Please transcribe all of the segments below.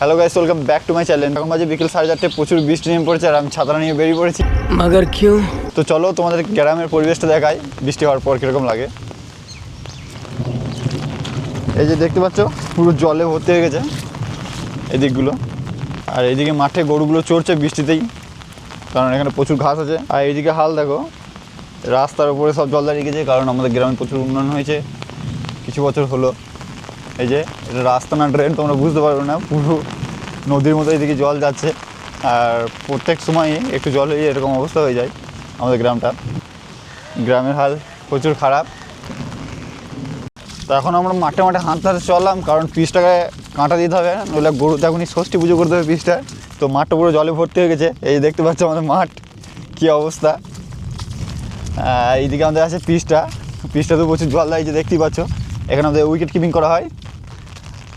Hello guys, welcome back to my channel. এখন বাজে বিকেল 4:30, প্রচুর বৃষ্টি নেমে পড়েছে আর আমি ছাতা নিয়ে বেরিয়ে পড়েছি। मगर क्यों? তো চলো তোমাদের গ্রামের পরিবেশটা দেখাই বৃষ্টি হওয়ার পর কীরকম লাগে। এই যে দেখতে পাচ্ছ পুরো জলে ভর্তি হয়ে গেছে এই দিকগুলো, আর এইদিকে মাঠে গরুগুলো চড়ছে বৃষ্টিতেই, কারণ এখানে প্রচুর ঘাস আছে। আর এইদিকে হাল দেখো, রাস্তার উপরে সব জল দাঁড়িয়ে গেছে, কারণ আমাদের গ্রামে প্রচুর উন্নয়ন হয়েছে কিছু বছর হলো। এই যে এটা রাস্তা না ড্রেন তোমরা বুঝতে পারবে না, পুরো নদীর মতো এইদিকে জল যাচ্ছে, আর প্রত্যেক সময়ই একটু জল হয়ে এরকম অবস্থা হয়ে যায় আমাদের গ্রামটা। গ্রামের হাল প্রচুর খারাপ। তো এখন আমরা মাঠে মাঠে হাঁটতে হাঁটতে চললাম, কারণ পিচটাকে কাঁটা দিতে হবে, নইলে গরুতে এখনই ষষ্ঠী পুজো করতে হবে পিচটা। তো মাঠটা পুরো জলে ভর্তি হয়ে গেছে, এই দেখতে পাচ্ছ আমাদের মাঠ কী অবস্থা। এইদিকে আমাদের আছে পিচটা তো প্রচুর জল দেয়, যে দেখতেই পাচ্ছ। এখানে আমাদের উইকেট কিপিং করা হয়,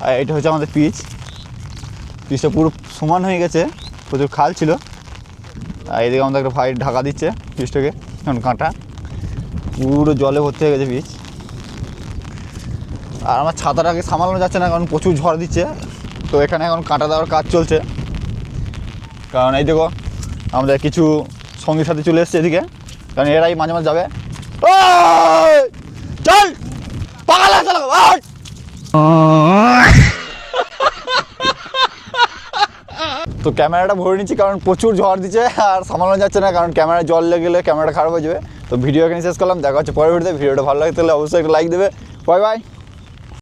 আর এটা হচ্ছে আমাদের পিচটা পুরো সমান হয়ে গেছে, প্রচুর খাল ছিল। আর এইদিকে আমাদের একটা ভাই ঢাকা দিচ্ছে পিচটাকে, এখন কাঁটা পুরো জলে ভর্তি হয়ে গেছে পিচ। আর আমার ছাতাটাকে সামলানো যাচ্ছে না, কারণ প্রচুর ঝড় দিচ্ছে। তো এখানে এখন কাঁটা দেওয়ার কাজ চলছে, কারণ এই দেখো আমাদের কিছু সঙ্গীর সাথে চলে এসছে এদিকে, কারণ এরাই মাঝে মাঝে যাবে। চল পাগলা চল। তো ক্যামেরাটা ভরে নিচ্ছি, কারণ প্রচুর ঝড় দিচ্ছে আর সামলানো যাচ্ছে না, কারণ ক্যামেরায় জল লেগে গেলে ক্যামেরাটা খারাপ হয়ে যাবে। তো ভিডিও এখানে শেষ করলাম, দেখা হচ্ছে পরের ভিডিওতে। ভিডিওটা ভালো লাগে তাহলে অবশ্যই একটা লাইক দেবে। Bye bye.